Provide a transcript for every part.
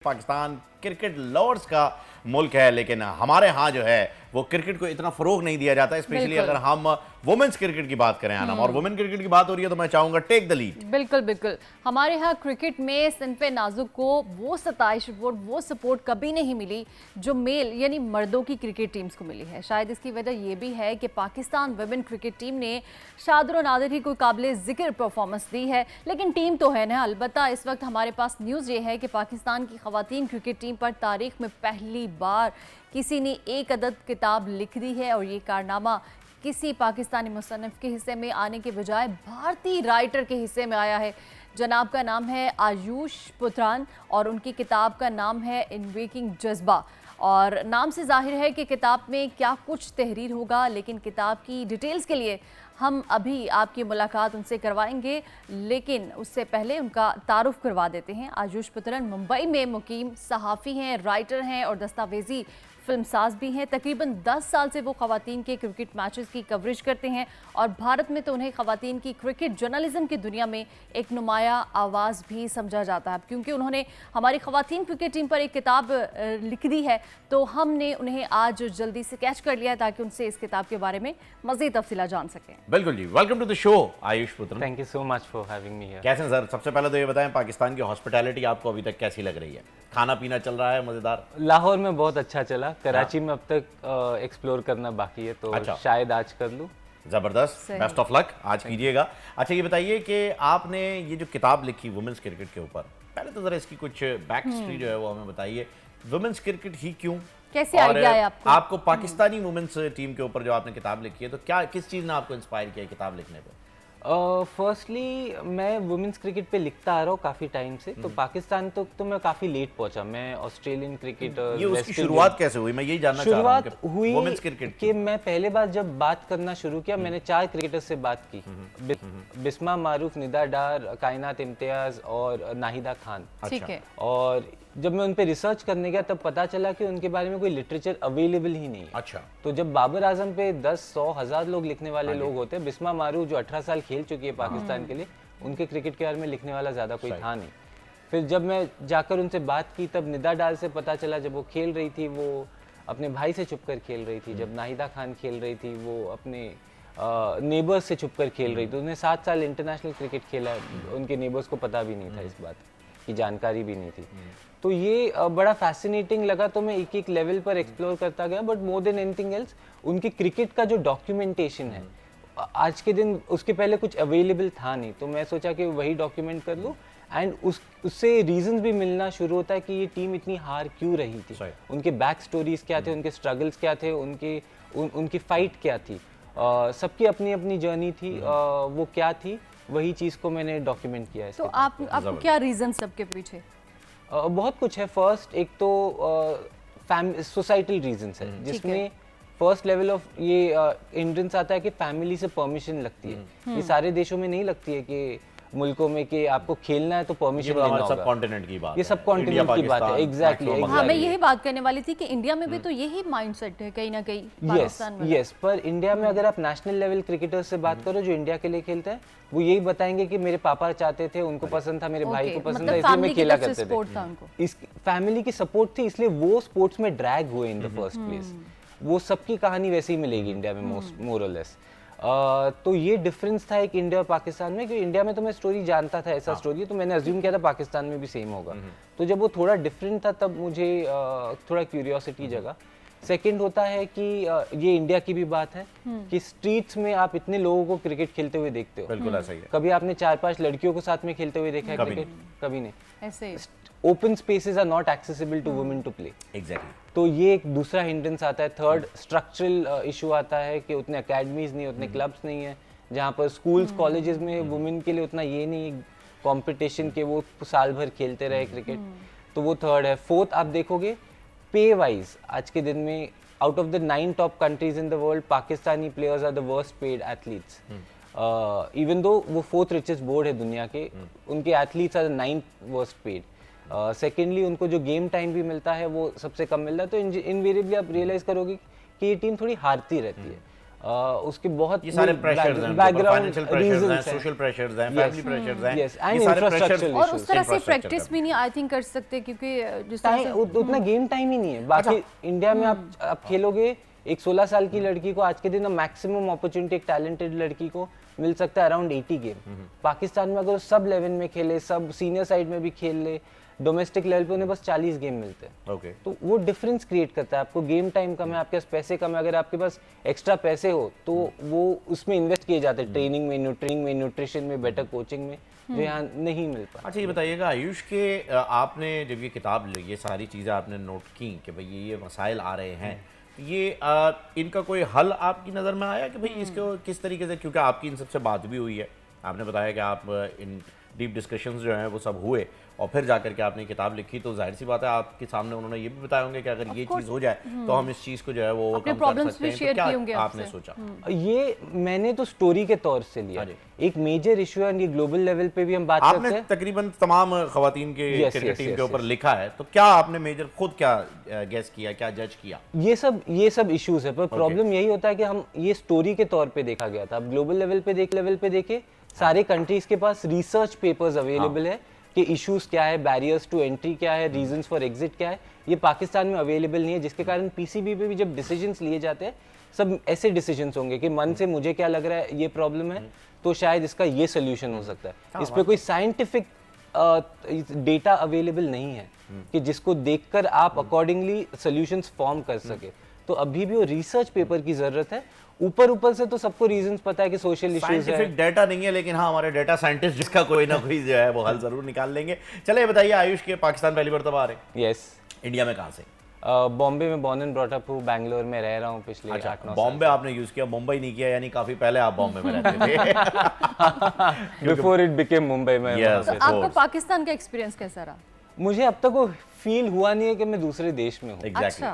Pakistan cricket lovers का मुल्क है, लेकिन हमारे यहाँ जो है वो क्रिकेट को इतना फरोग नहीं दिया जाता, स्पेशली अगर हम वुमेन्स क्रिकेट की बात करें आना, और वुमेन क्रिकेट की बात हो रही है तो मैं चाहूंगा टेक द लीड। बिल्कुल बिल्कुल। हमारे यहाँ क्रिकेट में सिनफे नाजुक को वो सताइश वो सपोर्ट कभी नहीं मिली जो मेल यानी मर्दों की क्रिकेट टीम्स को मिली है। शायद इसकी वजह ये भी है कि पाकिस्तान वुमेन क्रिकेट टीम ने शादर और नादिर ही कोई काबिल जिक्र परफॉर्मेंस दी है, लेकिन टीम तो है ना। अलबत्ता इस वक्त हमारे पास न्यूज़ ये है कि पाकिस्तान की खवातीन क्रिकेट टीम पर तारीख में पहली बार किसी ने एक अदद किताब लिख दी है, और ये कारनामा किसी पाकिस्तानी मुसन्निफ के हिस्से में आने के बजाय भारतीय राइटर के हिस्से में आया है। जनाब का नाम है आयुष पुत्रान और उनकी किताब का नाम है इनवेकिंग जज्बा। और नाम से जाहिर है कि किताब में क्या कुछ तहरीर होगा, लेकिन किताब की डिटेल्स के लिए हम अभी आपकी मुलाकात उनसे करवाएंगे, लेकिन उससे पहले उनका तारुफ करवा देते हैं। आयुष पुत्रन मुंबई में मुकीम सहाफ़ी हैं, राइटर हैं और दस्तावेजी फिल्मसाज भी हैं। तकरीबन 10 साल से वो ख़वातीन के क्रिकेट मैचेस की कवरेज करते हैं, और भारत में तो उन्हें ख़वातीन की क्रिकेट जर्नलिज्म की दुनिया में एक नुमाया आवाज़ भी समझा जाता है। क्योंकि उन्होंने हमारी ख़वातीन क्रिकेट टीम पर एक किताब लिख दी है, तो हमने उन्हें आज जल्दी से कैच कर लिया है ताकि उनसे इस किताब के बारे में मज़ीद तफसीला जान सकें। बिल्कुल जी, welcome to the show Ayush Putra. Thank you so much for having me here. कैसे हैं सर? सबसे पहले तो ये बताएं, पाकिस्तान की हॉस्पिटैलिटी आपको अभी तक कैसी लग रही है? खाना पीना चल रहा है मजेदार? लाहौर में बहुत अच्छा चला, कराची में अब तक एक्सप्लोर करना बाकी है, तो अच्छा। शायद आज कर लूँ। जबरदस्त, बेस्ट ऑफ लक, आज कीजिएगा। अच्छा ये बताइए कि आपने ये जो किताब लिखी वुमेन्स क्रिकेट के ऊपर, पहले तो जरा इसकी कुछ बैक हिस्ट्री जो है वो हमें बताइए। वुमेन्स क्रिकेट ही क्यों, कैसे आइडिया है आपको पाकिस्तानी वुमेन्स टीम के ऊपर जो आपने किताब लिखी है, तो क्या किस चीज़ ने आपको इंस्पायर किया किताब लिखने पे? फर्स्टली मैं वुमेंस क्रिकेट पे लिखता आ रहा हूँ काफ़ी टाइम से, तो पाकिस्तान तक तो मैं काफ़ी लेट पहुंचा। मैं ऑस्ट्रेलियन क्रिकेटर, ये उसकी शुरुआत कैसे हुई, मैं यही जानना चाह रहा हूँ। शुरुआत हुई वुमेन्स क्रिकेट कि मैं पहले बार जब बात करना शुरू किया, मैंने 4 क्रिकेटर से बात की, बिस्मा मारूफ, निदा डार, कायनात इम्तियाज और नाहिदा खान। ठीक है। और जब मैं उन पे रिसर्च करने गया तब पता चला कि उनके बारे में कोई लिटरेचर अवेलेबल ही नहीं है। अच्छा। तो जब बाबर आजम पे 10, 100, 1000 लोग लिखने वाले लोग होते हैं, बिस्मा मारूफ जो 18 साल खेल चुकी है पाकिस्तान के लिए, उनके क्रिकेट के बारे में लिखने वाला ज़्यादा कोई था नहीं। फिर जब मैं जाकर उनसे बात की तब निदा डाल से पता चला, जब वो खेल रही थी वो अपने भाई से छुप कर खेल रही थी। जब नाहिदा खान खेल रही थी वो अपने नेबर्स से छुप कर खेल रही थी। उन्होंने 7 साल इंटरनेशनल क्रिकेट खेला, उनके नेबर्स को पता भी नहीं था इस बात की, जानकारी भी नहीं थी। तो ये बड़ा फैसिनेटिंग लगा, तो मैं एक एक लेवल पर एक्सप्लोर करता गया। But more than anything else, उनकी क्रिकेट का जो डॉक्यूमेंटेशन है आज के दिन, उसके पहले कुछ अवेलेबल था नहीं, तो मैं सोचा कि वही डॉक्यूमेंट कर लूँ। एंड उससे रीजंस भी मिलना शुरू होता है कि ये टीम इतनी हार क्यों रही थी, उनके बैक स्टोरीज क्या थे, उनके स्ट्रगल्स क्या थे, उनकी फाइट क्या थी, सबकी अपनी अपनी जर्नी थी, वो क्या थी, वही चीज़ को मैंने डॉक्यूमेंट किया है। तो आपको क्या रीजन सबके पीछे? बहुत कुछ है। फर्स्ट एक तो सोसाइटल रीजंस है, जिसमें फर्स्ट लेवल ऑफ ये हिंड्रेंस आता है कि फैमिली से परमिशन लगती है। ये सारे देशों में नहीं लगती है कि मुल्कों में कि आपको खेलना है तो परमिशन लेना होगा। सब कॉन्टिनेंट की बात, ये सब कॉन्टिनेंट की बात है। एग्जैक्टली। हाँ, मैं यही बात करने वाली थी कि इंडिया में भी तो यही माइंडसेट है कहीं ना कहीं पाकिस्तान में। यस, पर इंडिया में अगर आप नेशनल लेवल क्रिकेटर्स से बात करो जो इंडिया के लिए खेलते हैं, वो यही बताएंगे कि मेरे पापा चाहते थे, उनको पसंद था, मेरे भाई को पसंद था, इसलिए मैं खेला करते थे। इस फैमिली की सपोर्ट थी, इसलिए वो स्पोर्ट्स में ड्रैग हुए इन द फर्स्ट प्लेस। वो सबकी कहानी वैसे ही मिलेगी इंडिया में मोर और लेस। तो ये डिफरेंस था एक इंडिया और पाकिस्तान में, क्योंकि इंडिया में तो मैं स्टोरी जानता था, ऐसा स्टोरी है, तो मैंने अज्यूम किया था पाकिस्तान में भी सेम होगा। तो जब वो थोड़ा डिफरेंट था तब मुझे थोड़ा क्यूरियोसिटी जगा। सेकंड होता है कि ये इंडिया की भी बात है कि स्ट्रीट्स में आप इतने लोगों को क्रिकेट खेलते हुए देखते हो। बिल्कुल ऐसा ही है। कभी आपने 4-5 लड़कियों को साथ में खेलते हुए देखा है क्रिकेट? कभी नहीं। ऐसे open spaces are not accessible to women to play. Exactly. तो ये एक दूसरा हिंड्रेंस आता है। थर्ड, स्ट्रक्चरल इशू आता है कि उतने अकेडमीज नहीं, उतने क्लब्स नहीं है, जहाँ पर स्कूल्स कॉलेजेस में वुमेन के लिए उतना ये नहीं कंपटीशन के वो साल भर खेलते रहे क्रिकेट। तो वो थर्ड है। फोर्थ, आप देखोगे पे वाइज आज के दिन में out of the 9 top countries in the world, Pakistani players are the worst paid athletes. Even though वो 4th रिचेस्ट बोर्ड है दुनिया के, उनके athletes are the 9th worst paid. Secondly उनको जो गेम टाइम भी मिलता है वो सबसे कम मिलता है। तो इनवेरिएबली आप रियलाइज करोगे कि ये टीम थोड़ी हारती रहती है। उसके बहुत ये सारे प्रेशर्स हैं, फाइनेंशियल प्रेशर्स हैं, सोशल प्रेशर्स हैं, फैमिली प्रेशर्स हैं, yes, and ये सारे infrastructure प्रेशर्स और उस तरह से infrastructure प्रैक्टिस भी नहीं आई थिंक कर सकते, क्योंकि जिस तरह से उतना गेम टाइम ही नहीं है। बाकी इंडिया में आप खेलोगे, एक 16 साल की लड़की को आज के दिन मैक्सिमम अपॉर्चुनिटी एक टैलेंटेड लड़की को मिल सकता है अराउंड 80 गेम। पाकिस्तान में अगर सब 11 में खेले, सब सीनियर साइड में भी खेल ले, डोमेस्टिक लेवल पे उन्हें बस 40 गेम मिलते हैं। ओके, तो वो डिफरेंस क्रिएट करता है। आपको गेम टाइम कम है, आपके पास पैसे कम है, अगर आपके पास एक्स्ट्रा पैसे हो तो वो उसमें इन्वेस्ट किए जाते हैं, ट्रेनिंग में, न्यूट्रिशन में, बेटर कोचिंग में, जो यहाँ नहीं मिल पाता। अच्छा ये बताइएगा आयुष के आपने जब ये किताब ली, ये सारी चीज़ें आपने नोट की कि भाई ये मसाइल आ रहे हैं, ये इनका कोई हल आपकी नज़र में आया कि भाई इसको किस तरीके से, क्योंकि आपकी इन सबसे बात भी हुई है, आपने बताया कि आप इन डीप डिस्कशंस जो हैं वो सब हुए और फिर जाकर के आपने किताब लिखी, तो जाहिर सी बात है आपके सामने उन्होंने ये भी बताया होंगे कि अगर ये चीज़ हो जाए तो हम इस चीज़ को जो है वो अपने कम कर प्रॉब्लम्स सकते भी हैं। शेयर तो किए होंगे क्या आपसे। आपने सोचा? ये मैंने तो स्टोरी के तौर से लिया, एक मेजर इशू है, ये ग्लोबल लेवल पे भी हम बात करते आपने हैं। तकरीबन तमाम खवातीन के Yes, cricket yes, team yes, के ऊपर yes. लिखा है, तो क्या आपने मेजर खुद क्या गेस किया, क्या जज किया? ये सब इश्यूज है, पर प्रॉब्लम यही होता है कि हम ये स्टोरी के तौर पे देखा गया था। अब ग्लोबल लेवल पे देखे सारे कंट्रीज के पास रिसर्च पेपर्स अवेलेबल है कि इश्यूज क्या है, बैरियर्स टू एंट्री क्या है, रीजंस फॉर एग्जिट क्या है। ये पाकिस्तान में अवेलेबल नहीं है, जिसके कारण पीसीबी पे भी जब डिसीजंस लिए जाते हैं सब ऐसे डिसीजंस होंगे कि मन से मुझे क्या लग रहा है ये प्रॉब्लम है, तो शायद इसका ये सोल्यूशन हो सकता है। इस पे कोई साइंटिफिक डेटा अवेलेबल नहीं है कि जिसको देखकर आप अकॉर्डिंगली सॉल्यूशंस फॉर्म कर सके। तो अभी भी वो रिसर्च पेपर की जरूरत है। ऊपर से तो सबको रीजंस पता है कि सोशल इश्यूज है, साइंटिफिक डाटा नहीं है, लेकिन हाँ हमारे डाटा साइंटिस्ट जिसका कोई ना कोई जो है वो हल जरूर निकाल लेंगे। चलिए बताइए आयुष के पाकिस्तान पहली बार तब आ रहे, यस, इंडिया में कहाँ से? बॉम्बे में बॉर्न एंड ब्रॉट अप हूँ, बैंगलोर में रह रहा हूँ पिछले 8-9 साल। बॉम्बे आपने यूज किया, मुंबई नहीं किया, यानी काफी पहले आप बॉम्बे में रहते थे। बिफोर इट बिकेम मुंबई में। Yes, तो of आपका course. पाकिस्तान का एक्सपीरियंस कैसा रहा? मुझे अब तक वो फील हुआ नहीं है कि मैं दूसरे देश में हूँ। Exactly. अच्छा,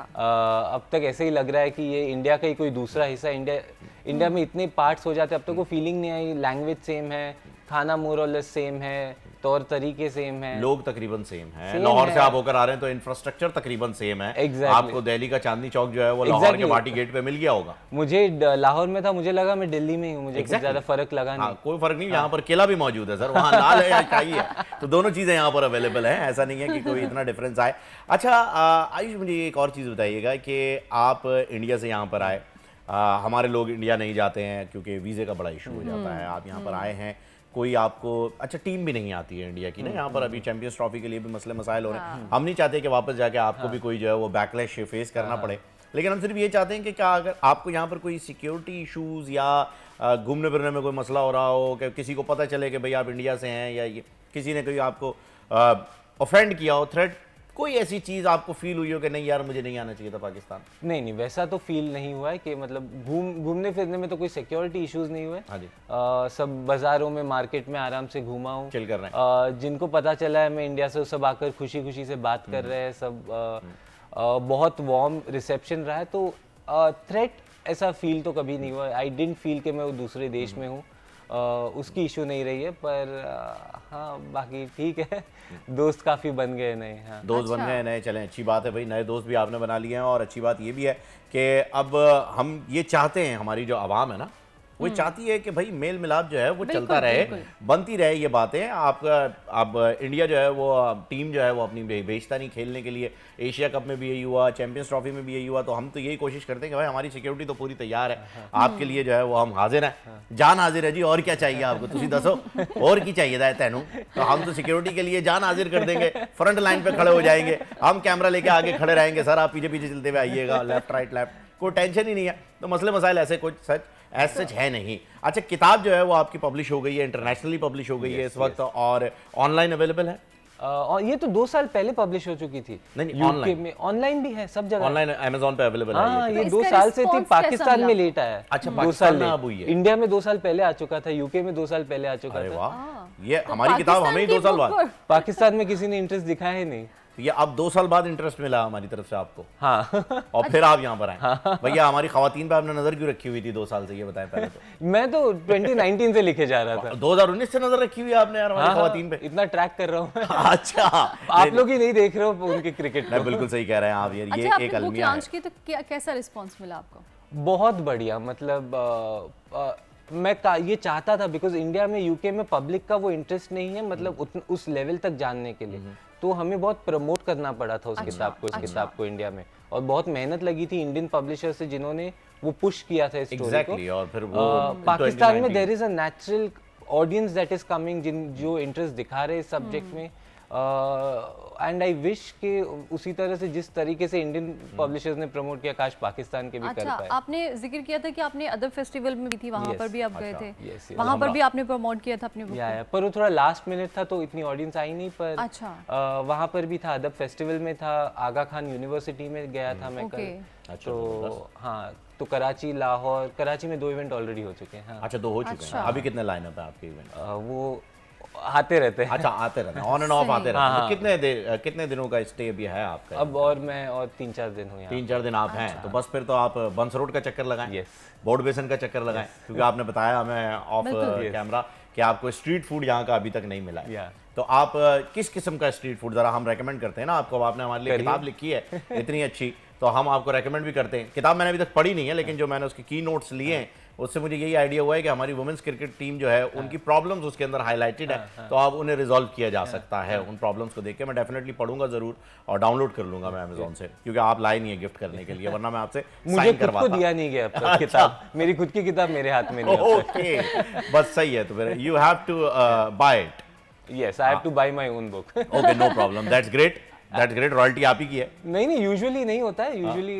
अब तक ऐसे ही लग रहा है कि ये इंडिया का ही कोई दूसरा हिस्सा। इंडिया में इतने पार्ट्स हो जाते हैं, अब तक वो फीलिंग नहीं आई। लैंग्वेज सेम है, खाना मोर और लेस सेम है, तौर तरीके सेम है, लोग तकरीबन सेम हैं। Same लाहौर है। से आप होकर आ रहे हैं तो इंफ्रास्ट्रक्चर तकरीबन सेम है। Exactly. आपको दिल्ली का चांदनी चौक जो है वो लाहौर के Exactly. भाटी गेट पे मिल गया होगा। मुझे लाहौर में था, मुझे लगा मैं दिल्ली में ही हूँ, मुझे कुछ ज्यादा फर्क लगा नहीं। हाँ, कोई फर्क नहीं, यहाँ पर केला भी मौजूद है सर, वहाँ लाल है या शाही है, तो दोनों चीजें यहाँ पर अवेलेबल हैं, ऐसा नहीं है कि कोई इतना डिफरेंस आए। अच्छा आयुष, मुझे एक और चीज़ बताइएगा कि आप इंडिया से यहाँ पर आए, हमारे लोग इंडिया नहीं जाते हैं क्योंकि वीज़े का बड़ा इशू हो जाता है, आप यहाँ पर आए हैं, कोई आपको अच्छा टीम भी नहीं आती है इंडिया की ना, यहाँ पर अभी चैंपियंस ट्रॉफी के लिए भी मसले मसाइल हो रहे हैं। हम नहीं चाहते कि वापस जाके आपको भी कोई जो है वो बैकलैश फेस करना पड़े, लेकिन हम सिर्फ ये चाहते हैं कि क्या अगर आपको यहाँ पर कोई सिक्योरिटी इश्यूज या घूमने फिरने में कोई मसला हो रहा हो, कि किसी को पता चले कि भाई आप इंडिया से हैं, या ये किसी ने कोई आपको ऑफेंड किया हो, थ्रेट, कोई ऐसी चीज़ आपको फील हुई हो कि नहीं यार मुझे नहीं आना चाहिए था पाकिस्तान? नहीं, वैसा तो फील नहीं हुआ है कि मतलब घूमने फिरने में तो कोई सिक्योरिटी इश्यूज नहीं हुए। हाँ जी, सब बाजारों में, मार्केट में आराम से घूमा हूँ। चिल कर रहे हैं। जिनको पता चला है मैं इंडिया से, सब आकर खुशी खुशी से बात कर रहे हैं, सब बहुत वार्म रिसेप्शन रहा है। तो थ्रेट ऐसा फील तो कभी नहीं हुआ। आई डिडंट फील कि मैं वो दूसरे देश में हूँ, उसकी इशू नहीं रही है। पर हाँ, बाकी ठीक है, दोस्त काफ़ी बन गए नए। हाँ, दोस्त बन गए नए, चलें अच्छी बात है भाई, नए दोस्त भी आपने बना लिए हैं। और अच्छी बात ये भी है कि अब हम ये चाहते हैं, हमारी जो आवाम है ना वो चाहती है कि भाई मेल मिलाप जो है वो चलता रहे, बनती रहे ये बातें। आपका अब इंडिया जो है वो टीम जो है वो अपनी भेजता नहीं खेलने के लिए, एशिया कप में भी यही हुआ, चैंपियंस ट्रॉफी में भी यही हुआ, तो हम तो यही कोशिश करते हैं कि भाई हमारी सिक्योरिटी तो पूरी तैयार है, आपके लिए जो है वो हम हाजिर हैं, जान हाजिर है जी, और क्या चाहिए आपको, तुसी दसो और की चाहिए था तैनू, तो हम तो सिक्योरिटी के लिए जान हाजिर कर देंगे, फ्रंट लाइन पे खड़े हो जाएंगे, हम कैमरा लेके आगे खड़े रहेंगे, सर आप पीछे पीछे चलते हुए आइएगा, लेफ्ट राइट लेफ्ट, कोई टेंशन ही नहीं है। तो मसले मसाइल ऐसे कुछ सच है नहीं। अच्छा, किताब जो है वो आपकी पब्लिश हो गई है, इंटरनेशनली पब्लिश हो गई है इस वक्त, और ऑनलाइन अवेलेबल है? और ये तो 2 साल पहले पब्लिश हो चुकी थी। नहीं, यूके में ऑनलाइन भी है, सब जगह ऑनलाइन अमेज़न पे अवेलेबल है हाँ, ये? ये तो 2 इसका साल से थी, response कैसा पाकिस्तान मिला? में लेट आया। अच्छा, 2 पाकिस्तान साल में लेट। अब हुई है। इंडिया में 2 साल पहले आ चुका था, यूके में 2 साल पहले आ चुका अरे था। वाह, ये हमारी किताब हमें ही 2 साल बाद, पाकिस्तान में किसी ने इंटरेस्ट दिखाया ही नहीं। ये अब 2 साल बाद इंटरेस्ट मिला हमारी तरफ से आपको, हाँ और फिर आप यहाँ पर आए। भैया हमारी खवातीन पे आपने नजर क्यों रखी हुई थी 2 साल से, ये बताएं पहले तो। मैं तो 2019 से लिखे जा रहा था। 2019 से नजर रखी हुई है आपने यार हमारी खवातीन पे? इतना ट्रैक कर रहा हूँ मैं। अच्छा, आप लोग ही नहीं देख रहे हो उनके क्रिकेट नहीं, बिल्कुल सही कह रहे हैं आप यार, ये अच्छा, एक आपने बुक अलमिया है। लॉन्च की तो कैसा रिस्पांस मिला आपको? बहुत बढ़िया, मतलब ये चाहता था, बिकॉज इंडिया में, यूके में पब्लिक का वो इंटरेस्ट नहीं है, मतलब उस लेवल तक जानने के लिए, तो हमें बहुत प्रमोट करना पड़ा था उस किताब को इंडिया में, और बहुत मेहनत लगी थी इंडियन पब्लिशर से जिन्होंने वो पुश किया था इस स्टोरी को। और फिर वो पाकिस्तान में there is a natural audience that is coming, जो इंटरेस्ट दिखा रहे इस सब्जेक्ट में, एंड आई विश कि उसी तरह से जिस तरीके से इंडियन पब्लिशर्स ने प्रमोट किया, काश पाकिस्तान के भी कर पाए। आपने जिक्र किया था कि आपने अदर फेस्टिवल में भी थी, वहाँ पर भी आप गए थे, yes, वहाँ पर भी आपने प्रमोट किया था अपनी बुक को। पर वो थोड़ा लास्ट मिनट था तो इतनी ऑडियंस आई नहीं, पर अच्छा। वहाँ पर भी था, अदब फेस्टिवल में था, आगा खान यूनिवर्सिटी में गया था मैं कल। तो हाँ, तो कराची में 2 इवेंट ऑलरेडी हो चुके हैं। अच्छा, 2 हो चुके हैं। अभी कितने लाइनअप है आपके इवेंट? वो आते रहते हैं। अच्छा, आते रहते हैं, ऑन एंड ऑफ आते रहते हैं। तो कितने दिनों का स्टे भी है आपका? अब और मैं 3-4 दिन हूँ यहाँ। 3-4 दिन आप हैं, तो बस फिर तो आप बंस रोड का चक्कर लगाएं, बोर्ड बेसन का चक्कर लगाएं, क्योंकि आपने बताया हमें ऑफ कैमरा कि आपको स्ट्रीट फूड यहाँ का अभी तक नहीं मिला है। तो आप किस किस्म का स्ट्रीट फूड जरा हम रेकमेंड करते हैं ना आपको, आपने हमारे लिए किताब लिखी है इतनी अच्छी, तो हम आपको रेकमेंड भी करते हैं। किताब मैंने अभी तक पढ़ी नहीं है, लेकिन जो मैंने उसके की नोट्स लिए हैं उससे मुझे यही आइडिया हुआ है कि हमारी वुमेन्स क्रिकेट टीम जो है उनकी प्रॉब्लम्स उसके अंदर हाईलाइटेड है, तो अब उन्हें रिजॉल्व किया जा सकता है। उन प्रॉब्लम्स को देख के मैं डेफिनेटली पढ़ूंगा जरूर, और डाउनलोड कर लूंगा मैं अमेजोन से, क्योंकि आप लाए नहीं है गिफ्ट करने के लिए, वरना मैं आपसे मुझे खुद को दिया नहीं गया अब तक किताब, मेरी खुद की किताब मेरे हाथ में नहीं है। ओके, बस सही है, तो फिर you have to buy it. Yes, I have to buy my own book. Okay, no problem. That's great. Royalty आप ही की है? नहीं, यूजुअली नहीं होता है, यूजुअली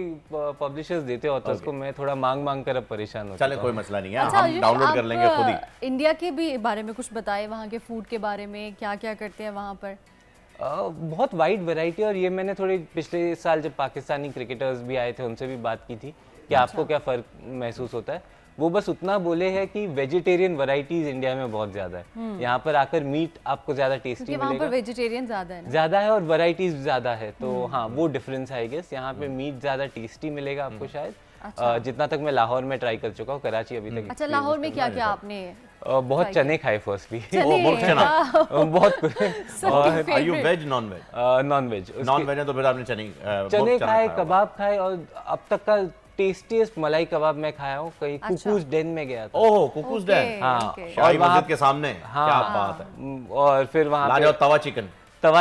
पब्लिशर्स देते होते हैं उसको, मैं थोड़ा मांग कर अब परेशान होता हूं। चले, कोई मसला नहीं है, हम डाउनलोड कर लेंगे खुद ही। इंडिया के भी बारे में कुछ बताएं, वहाँ के फूड के बारे में, क्या क्या करते हैं वहाँ पर? बहुत वाइड वैरायटी, और ये मैंने थोड़े पिछले साल जब पाकिस्तानी क्रिकेटर्स भी आए थे उनसे भी बात की थी कि आपको क्या फ़र्क महसूस होता है। वो बस उतना बोले हैं कि वेजिटेरियन वैरायटीज इंडिया में बहुत ज्यादा है, यहाँ पर आकर मीट आपको ज्यादा टेस्टी मिलेगा, वहाँ पर वेजिटेरियन ज्यादा है और वैरायटीज ज्यादा है, तो हाँ वो डिफरेंस है आई गेस। यहाँ पे मीट ज्यादा टेस्टी मिलेगा आपको शायद। अच्छा। जितना तक मैं लाहौर में ट्राई कर चुका हूँ, कराची अभी तक। अच्छा, लाहौर में क्या क्या आपने? बहुत चने खाए फर्स्टली, बहुत कुछ। Are you veg non veg? Non veg. Non veg है तो फिर आपने चने खाए, कबाब खाए, और अब तक का टेस्टीएस्ट मलाई कबाब मैं खाया हूँ कहीं कुकूज डेन में गया था। ओह, कुकूज डेन, हाँ, शाही मस्जिद के सामने। क्या बात है। और फिर वहाँ पे तवा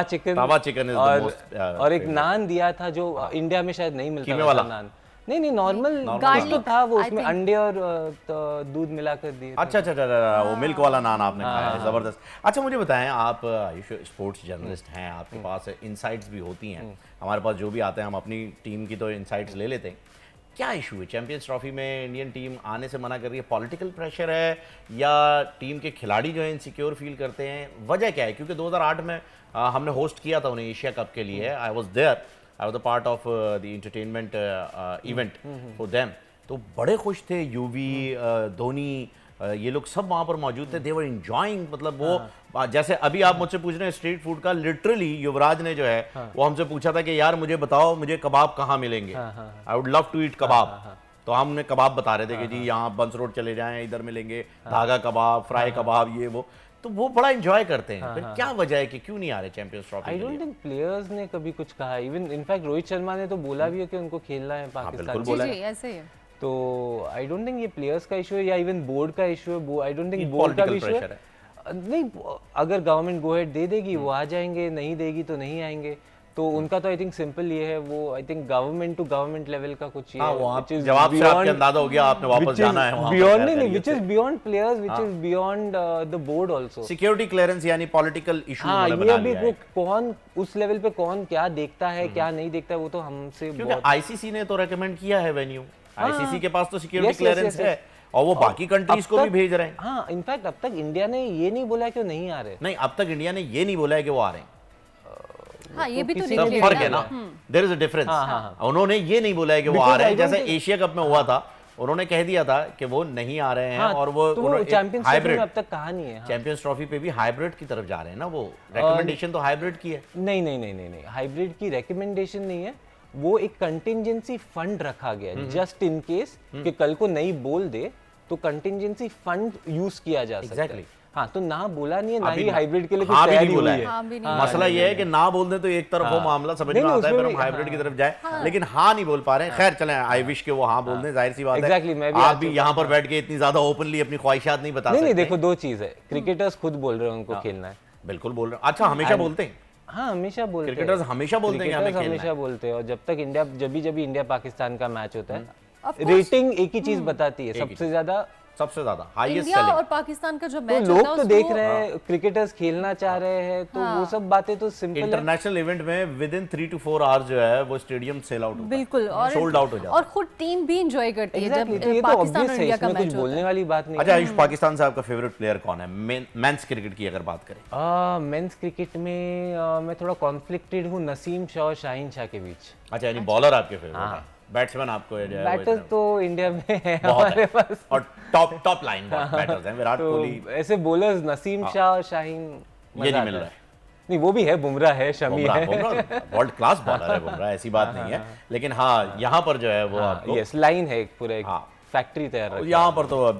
चिकन इज द मोस्ट, और एक नान दिया था जो इंडिया में शायद नहीं मिलता वाला नान। नहीं, नॉर्मल तो था वो, उसमें अंडे और दूध मिलाकर दिए। अच्छा, वो मिल्क वाला नान आपने खाया है, जबरदस्त। अच्छा, मुझे बताएं, आप स्पोर्ट्स जर्नलिस्ट हैं, आपके पास इनसाइट्स भी होती हैं, हमारे पास जो भी आते हैं हम अपनी टीम की तो इनसाइट्स ले लेते हैं। क्या इशू है चैंपियंस ट्रॉफी में? इंडियन टीम आने से मना कर रही है, पॉलिटिकल प्रेशर है, या टीम के खिलाड़ी जो है इनसिक्योर फील करते हैं? वजह क्या है? क्योंकि 2008 में हमने होस्ट किया था उन्हें एशिया कप के लिए, I was there, I was the part of the entertainment event for them, तो बड़े खुश थे, यूवी, धोनी, ये लोग सब वहाँ पर मौजूद थे, दे वर एंजॉयिंग। मतलब वो जैसे अभी आप मुझसे पूछ रहे हैं स्ट्रीट फूड का, लिटरली युवराज ने जो है वो हमसे पूछा था कि यार मुझे बताओ मुझे कबाब कहाँ मिलेंगे, I would love to eat kebab. तो हम उन्हें कबाब बता रहे थे कि जी यहाँ बंस रोड चले जाएं, इधर मिलेंगे धागा कबाब, फ्राई कबाब, ये वो, तो वो बड़ा एंजॉय करते हैं। फिर क्या वजह है कि क्यों नहीं आ रहे champions trophy? I don't think players ने कभी कुछ कहा, इवन इनफैक्ट रोहित शर्मा ने तो बोला भी है कि उनको खेलना है पाकिस्तान। जी, ऐसे ही है। तो आई डोंट थिंक ये प्लेयर्स का इशू है या इवन बोर्ड का इशू है। आई डोंट थिंक बोर्ड का भी इशू है। नहीं, अगर गवर्नमेंट गो अहेड दे देगी वो आ जाएंगे, नहीं देगी तो नहीं आएंगे। तो उनका तो आई थिंक सिंपल ये है, वो I think government to government level का कुछ ये है, जवाब से आपके अंदाजा हो गया, आपने वापस जाना है वहां, बियॉन्ड नहीं, which is beyond players, which is beyond the board also. Security clearance यानी पॉलिटिकल इशू उन्होंने बना लिया है। वो कौन उस लेवल पे कौन क्या देखता है क्या नहीं देखता है, वो तो हमसे, क्योंकि आईसीसी ने तो रेकमेंड किया है वेन्यू, आईसीसी के पास तो सिक्योरिटी क्लियरेंस है, और वो बाकी कंट्रीज को भी भेज रहे हैं। हाँ, इनफैक्ट अब तक इंडिया ने ये नहीं बोला कि वो नहीं आ रहे। नहीं, अब तक इंडिया ने ये नहीं बोला है कि वो आ रहे हैं। हाँ, ये भी तो फर्क है ना, देयर इज अ डिफरेंस। उन्होंने ये नहीं बोला है कि वो आ रहे हैं, जैसे एशिया कप में हुआ था, उन्होंने कह दिया था कि वो नहीं आ रहे हैं। और वो चैंपियंस ट्रॉफी में अब तक कहा नहीं है। चैंपियंस ट्रॉफी पे भी हाइब्रिड की तरफ जा रहे हैं ना, वो रिकमेंडेशन तो हाइब्रिड की है। नहीं, हाइब्रिड की रिकमेंडेशन नहीं है, वो एक कंटिजेंसी फंड रखा गया है, जस्ट इन केस कि कल को नहीं बोल दे तो कंटिजेंसी फंड यूज किया जा सकता है। हाँ, तो ना बोला नहीं है, ना अभी ही हाइब्रिड के लिए कुछ हाँ भी तैयारी नहीं बोला हुई है। है। हाँ भी नहीं मसला ये है कि ना बोल दें तो एक तरफ वो मामला समझ में नहीं, आता है, उसमें फिर हम भी- हाइब्रिड की तरफ जाए, लेकिन हाँ नहीं बोल पा रहे हैं। खैर चलें, आई विश के वो हाँ बोल दें, जाहिर सी बात है। Exactly, मैं भी आप आज भी यहाँ पर बैठ के इतनी ज्यादा ओपनली अपनी ख्वाहिशात नहीं बता नहीं सकते। देखो, दो चीज है, क्रिकेटर्स खुद बोल रहे हैं उनको खेलना है। बिल्कुल बोल रहे हैं। अच्छा, हमेशा बोलते हैं हाँ, हमेशा बोलते हैं। क्रिकेटर्स, हमेशा बोलते हैं कि हमें क्रिकेटर्स खेलना हमेशा बोलते हैं, और जब तक इंडिया, जब भी इंडिया पाकिस्तान का मैच होता Of है, course. रेटिंग एक ही चीज बताती है, सबसे ज्यादा। सबसे ज्यादा हाईएस्ट इंडिया सेलिंग। और पाकिस्तान का जो तो मैच लोग होता है तो देख उसको- रहे हैं, क्रिकेटर्स खेलना चाह रहे हैं, तो वो सब बातें तो सिंपल है। इंटरनेशनल इवेंट में विद इन 3 to 4 आवर्स जो है वो स्टेडियम सेल आउट होता बिल्कुल, और सोल्ड आउट हो जाता और खुद टीम भी इंजॉय करती है Exactly, तो जब ये तो पाकिस्तान obvious और है, इंडिया का इसमें मैच कुछ होता बोलने है। वाली बात नहीं। अच्छा आयुष, पाकिस्तान से आपका फेवरेट प्लेयर कौन है मेंस क्रिकेट की अगर बात करें? मेंस क्रिकेट में मैं थोड़ा कॉन्फ्लिक्टेड हूँ नसीम शाह और शाहीन शाह के बीच। अच्छा, यानी बॉलर आपके फेवरेट है, बैट्समैन आपको जो है वो बैटर्स इतना- तो इंडिया में है बहुत हमारे है। पास, और टॉप लाइन बैटर्स हैं, विराट तो कोहली ऐसे बॉलर्स नसीम शाह और शाहीन ये मजा नहीं आता मिल है। रहा है। नहीं, वो भी है, बुमराह है, शमी है। बुमराह वर्ल्ड क्लास बॉलर है बुमराह, ऐसी बात नहीं है, लेकिन हाँ यहाँ पर जो है वो आपको यस, लाइन है, एक पूरा एक हाँ। फैक्ट्री तैयार रखी है। यहाँ पर तो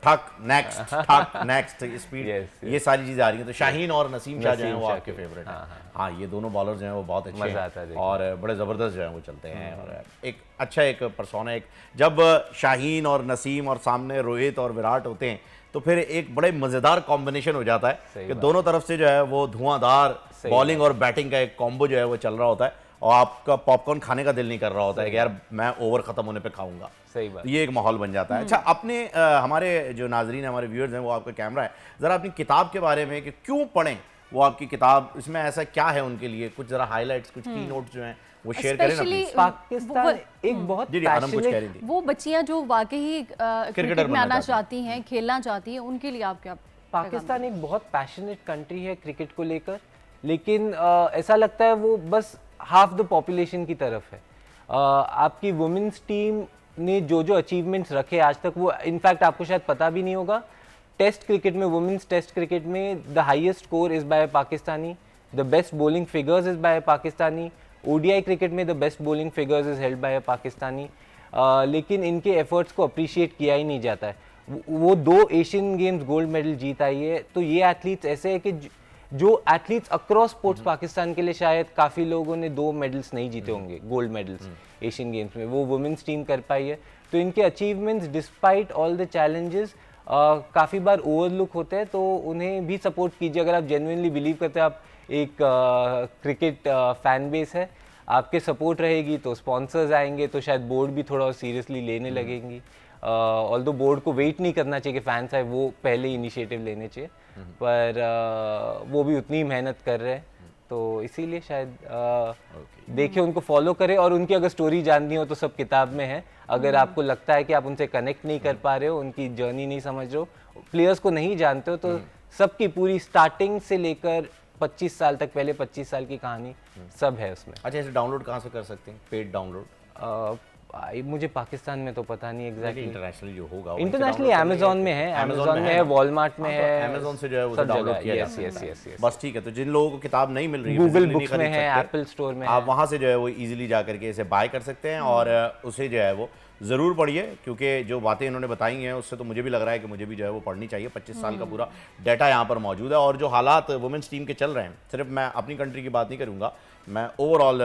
ठक नेक्स्ट स्पीड, Yes, ये सारी चीजें आ रही हैं। तो शाहीन और नसीम शाह जो हैं नसीम वो शाह आपके के, फेवरेट हैं। हाँ, ये दोनों बॉलर जो हैं वो बहुत अच्छे मजा आता है हैं देखने और बड़े जबरदस्त जो हैं वो चलते हैं, और एक अच्छा एक पर्सोना, एक जब शाहीन और नसीम और सामने रोहित और विराट होते हैं तो फिर एक बड़े मजेदार कॉम्बिनेशन हो जाता है कि दोनों तरफ से जो है वो धुआंधार बॉलिंग और बैटिंग का एक कॉम्बो जो है वो चल रहा होता है, और आपका पॉपकॉर्न खाने का दिल नहीं कर रहा होता है कि यार मैं ओवर खत्म होने पे खाऊंगा। सही बात। तो ये एक माहौल बन जाता है। अच्छा, अपने हमारे जो नाजरीन हैं, हमारे व्यूअर्स हैं, वो आपका कैमरा है, ज़रा अपनी किताब के बारे में कि क्यों पढ़ें वो आपकी किताब, इसमें ऐसा क्या है उनके लिए, कुछ ज़रा हाइलाइट्स, कुछ की नोट्स जो हैं वो शेयर करें ना Especially प्लीज। पाकिस्तान एक बहुत जी आनम कुछ कह रही थी। वो बच्चियां जो वाकई क्रिकेट में बनना आना चाहती चाहती हैं, खेलना चाहती हैं, उनके लिए आप क्या पाकिस्तान एक बहुत पैशनेट कंट्री है क्रिकेट को लेकर, लेकिन ऐसा लगता है वो बस हाफ द पॉपुलेशन की तरफ है। आपकी वुमेन्स टीम ने जो जो अचीवमेंट्स रखे आज तक, वो इनफैक्ट आपको शायद पता भी नहीं होगा, टेस्ट क्रिकेट में, वुमेन्स टेस्ट क्रिकेट में the highest score is by Pakistani, the best bowling figures is by Pakistani, ODI cricket में the best bowling figures is held by Pakistani, लेकिन इनके एफर्ट्स को अप्रिशिएट किया ही नहीं जाता है। वो 2 एशियन गेम्स गोल्ड मेडल जीत आई है, तो ये एथलीट्स ऐसे है कि जो एथलीट्स अक्रॉस स्पोर्ट्स पाकिस्तान के लिए शायद काफ़ी लोगों ने 2 मेडल्स नहीं जीते होंगे, गोल्ड मेडल्स एशियन गेम्स में, वो वुमेन्स टीम कर पाई है। तो इनके achievements despite all the challenges काफ़ी बार ओवरलुक होते हैं, तो उन्हें भी सपोर्ट कीजिए अगर आप जेन्युइनली बिलीव करते हैं, आप एक क्रिकेट फैन बेस है, आपके सपोर्ट रहेगी तो स्पॉन्सर्स आएंगे, तो शायद बोर्ड भी थोड़ा सीरियसली लेने लगेंगी। ऑल्दो बोर्ड को वेट नहीं करना चाहिए कि फैंस आए, वो पहले इनिशिएटिव लेने चाहिए, पर वो भी उतनी ही मेहनत कर रहे हैं, तो इसीलिए शायद देखिए, उनको फॉलो करें, और उनकी अगर स्टोरी जाननी हो तो सब किताब में है। अगर आपको लगता है कि आप उनसे कनेक्ट नहीं कर पा रहे हो, उनकी जर्नी नहीं समझ रहे हो, प्लेयर्स को नहीं जानते हो, तो सबकी पूरी स्टार्टिंग से लेकर 25 साल तक, पहले 25 साल की कहानी सब है उसमें। अच्छा, इसे डाउनलोड कहाँ से कर सकते हैं, पेड डाउनलोड? मुझे पाकिस्तान में तो पता नहीं एग्जैक्टली, इंटरनेशनली जो होगा इंटरनेशनली अमेजोन में है, अमेजोन में है, वॉलमार्ट में है, अमेजोन से जो है उसे सब डाउनलोड जगह। किया जा यस सकता यस है। Yes yes. बस ठीक है, तो जिन लोगों को किताब नहीं मिल रही है, गूगल physically नहीं बुक्स में खरीद है, सकते, एप्पल स्टोर में आप है। वहाँ से जो है वो इजीली जा करके इसे बाय कर सकते हैं, और उसे जो है वो ज़रूर पढ़िए, क्योंकि जो बातें इन्होंने बताई हैं उससे तो मुझे भी लग रहा है कि मुझे भी जो है वो पढ़नी चाहिए। 25 साल का पूरा डाटा यहाँ पर मौजूद है, और जो हालात वुमेंस टीम के चल रहे हैं, सिर्फ मैं अपनी कंट्री की बात नहीं करूँगा, मैं ओवरऑल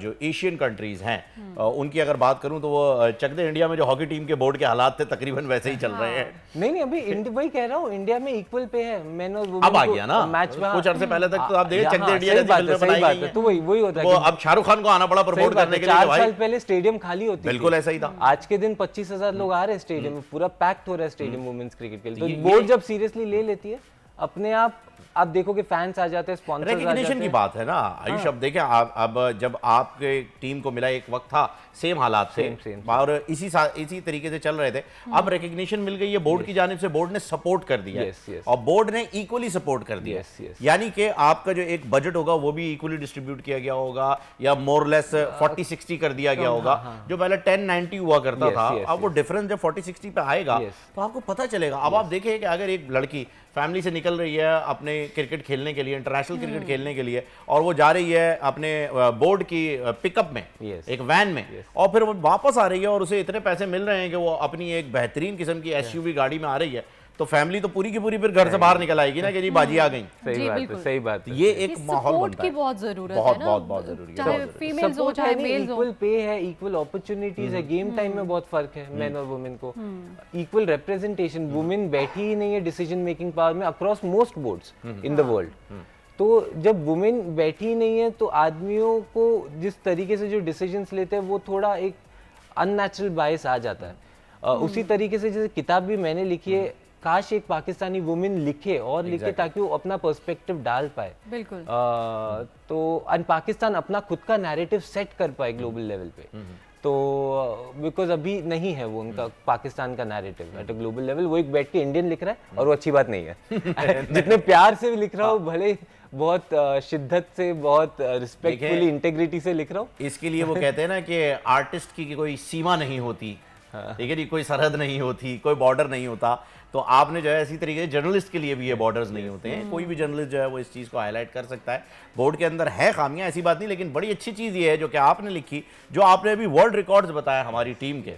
जो एशियन कंट्रीज़ हैं उनकी अगर बात करूँ तो वो चक दे इंडिया में जो हॉकी टीम के बोर्ड के हालात थे तकरीबन वैसे ही चल रहे हैं। नहीं अभी वही कह रहा हूँ, इंडिया में इक्वल पे है मेन और वुमेन अब आ गया ना मैच में। कुछ अरसे पहले तक तो आप देखिए चक दे इंडिया सही जैसी बात फिल्में है, सही बनाई बात गई है, हैं, तो वही होता है वो कि अब शाहरुख खान को आना पड़ा सही प्रमोट बात करने है, के लिए 4 भाई। साल पहले स्टेडियम खाली होती थी, बिल्कुल ऐसा ही था। आज के दिन 25,000 लोग आ रहे हैं स्टेडियम में, पूरा पैक्ड हो रहा है स्टेडियम वुमेन्स क्रिकेट के लिए। ये- तो बोर्ड जब सीरियसली ले लेती है, अपने आप देखोगे फैंस आ जाते हैं, स्पॉन्सर्स आ जाते रिकग्निशन की हैं। बात है ना आयुष। अब देखें, अब जब आपके टीम को मिला, एक वक्त था सेम हालात थे, सेम। और इसी तरीके से चल रहे थे, अब रिकग्निशन मिल गई है बोर्ड की जानिब से, बोर्ड ने सपोर्ट कर दिया है, Yes, yes. और बोर्ड ने इक्वली सपोर्ट कर दिया, Yes, yes. यानी कि आपका जो एक बजट होगा वो भी इक्वली डिस्ट्रीब्यूट किया गया होगा, या मोरलेस 40-60 कर दिया गया होगा। जो पहले 10-90 हुआ करता Yes, था, yes, अब वो डिफरेंस जब 40-60 पे आएगा Yes. तो आपको पता चलेगा। अब आप देखिए कि अगर एक लड़की फैमिली से निकल रही है अपने क्रिकेट खेलने के लिए, इंटरनेशनल क्रिकेट खेलने के लिए, और वो जा रही है अपने बोर्ड की पिकअप में, Yes. एक वैन में, और फिर वो वापस आ रही है और उसे इतने पैसे मिल रहे हैं कि वो अपनी एक बेहतरीन किस्म की एसयूवी गाड़ी में आ रही है, तो फैमिली तो पूरी की पूरी फिर घर से बाहर निकल आएगी ना कि जी बाजी आ गई। सही बात है, सही बात है। ये एक माहौल सपोर्ट बनता की है, बहुत जरूरत बहुत है ना, बहुत बहुत जरूरी है, चाहे बहुत जरूरी फीमेल्स हो चाहे मेल्स हो। इक्वल पे है, इक्वल अपॉर्चुनिटीज है, गेम टाइम में बहुत फर्क है मेन और वुमेन को। इक्वल रिप्रेजेंटेशन, वुमेन बैठी ही नहीं है डिसीजन मेकिंग पावर में across most boards in the world. तो जब वुमेन बैठी ही नहीं है तो आदमियों को जिस तरीके से जो डिसीजंस लेते हैं वो थोड़ा एक अननेचुरल बायस आ जाता है। उसी तरीके से जैसे किताब भी मैंने लिखी है, काश एक पाकिस्तानी वुमेन लिखे और लिखे ताकि वो अपना पर्सपेक्टिव डाल पाए। बिल्कुल। तो पाकिस्तान अपना खुद का नैरेटिव सेट कर पाए ग्लोबल लेवल पे। तो बिकॉज अभी नहीं है वो उनका पाकिस्तान का narrative at a global level. वो एक बैठ के इंडियन लिख रहा है और वो अच्छी बात नहीं है। जितने प्यार से भी लिख रहा हो, भले बहुत शिद्दत से, बहुत रिस्पेक्टफुली, इंटेग्रिटी से लिख रहा हूँ। इसके लिए वो कहते हैं ना कि आर्टिस्ट की कोई सीमा नहीं होती, ठीक है जी, कोई सरहद नहीं होती, कोई बॉर्डर नहीं होता। तो आपने जो है इसी तरीके से जर्नलिस्ट के लिए भी ये बॉर्डर्स नहीं होते हैं। कोई भी जर्नलिस्ट जो है वो इस चीज़ को हाईलाइट कर सकता है। बोर्ड के अंदर है खामियां, ऐसी बात नहीं, लेकिन बड़ी अच्छी चीज़ ये है जो कि आपने लिखी, जो आपने अभी वर्ल्ड रिकॉर्ड्स बताया हमारी टीम के,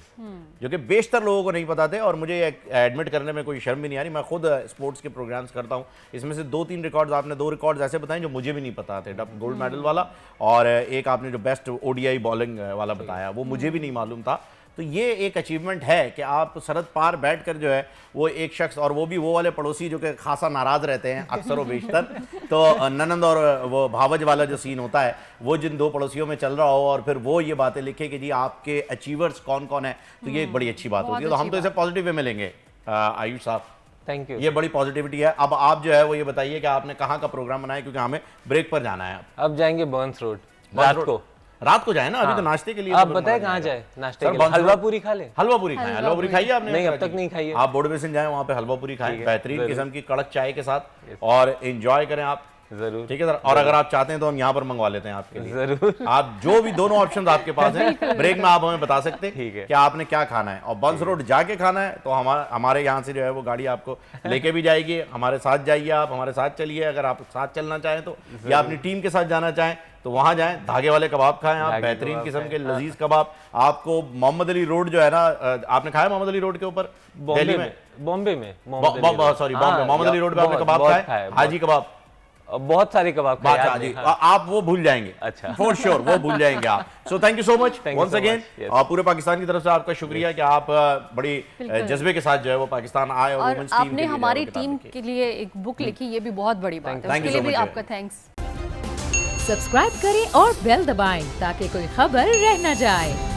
जो कि बेशतर लोगों को नहीं पता थे। और मुझे एडमिट करने में कोई शर्म भी नहीं आ रही, मैं खुद स्पोर्ट्स के प्रोग्राम्स करता हूँ। इसमें से 2-3 रिकॉर्ड्स, आपने 2 रिकॉर्ड्स ऐसे बताए जो मुझे भी नहीं पता थे, गोल्ड मेडल वाला, और एक आपने जो बेस्ट ओडीआई बॉलिंग वाला बताया वो मुझे भी नहीं मालूम था। तो ये एक अचीवमेंट है कि आप सरहद पार बैठकर जो है वो एक शख्स, और वो भी वो वाले पड़ोसी जो कि खासा नाराज़ रहते हैं अक्सर व बेशतर, तो ननंद और वो भावज वाला जो सीन होता है, वो जिन 2 पड़ोसियों में चल रहा हो और फिर वो ये बातें लिखे कि जी आपके अचीवर्स कौन कौन है, तो ये एक बड़ी अच्छी बात होती है। तो हम तो इसे पॉजिटिव वे में लेंगे। आयुष साहब, थैंक यू। ये बड़ी पॉजिटिविटी है। अब आप जो है वो ये बताइए कि आपने कहाँ का प्रोग्राम बनाया, क्योंकि हमें ब्रेक पर जाना है। अब जाएंगे बर्न्स रोड रात को जाए ना, अभी तो नाश्ते के लिए। आप बताएं कहाँ जाए नाश्ते के लिए? हलवा पूरी खा ले। हलवा पूरी खाएं। हलवा पूरी खाइए आपने? नहीं, अब तक नहीं खाई है। आप बोर्ड बेसिन जाएं, वहाँ पे हलवा पूरी खाएं बेहतरीन किस्म की कड़क चाय के साथ, और एंजॉय करें आप। जरूर, ठीक है सर। और अगर आप चाहते हैं तो हम यहाँ पर मंगवा लेते हैं आपके लिए। जरूर। आप जो भी दोनों ऑप्शन आपके पास हैं, ब्रेक में आप हमें बता सकते हैं कि आपने क्या खाना है। और बंस रोड जाके खाना है तो हमारे यहाँ से जो है वो गाड़ी आपको लेके भी जाएगी। हमारे साथ जाइए, आप हमारे साथ चलिए। अगर आप साथ चलना चाहें तो, या अपनी टीम के साथ जाना चाहें तो वहाँ जाएं। धागे वाले कबाब खाएं आप, बेहतरीन किस्म के लजीज कबाब। आपको मोहम्मद अली रोड जो है ना, आपने खाया मोहम्मद अली रोड के ऊपर दिल्ली में? बॉम्बे में, सॉरी बॉम्बे, मोहम्मद अली रोड पे आपने कबाब खाए? हाजी कबाब, बहुत सारे कबाब खाए। आप वो भूल जाएंगे। अच्छा, फॉर श्योर वो भूल जाएंगे आप। So thank you so much once again. पूरे पाकिस्तान की तरफ से आपका शुक्रिया कि आप बड़ी जज्बे के साथ जो है वो पाकिस्तान आए और वुमेन्स टीम आपने हमारी टीम के लिए एक बुक लिखी, ये भी बहुत बड़ी बात है। उसके लिए भी आपका थैंक्स। सब्सक्राइब करें और बेल दबाएं ताकि कोई खबर रह न जाए।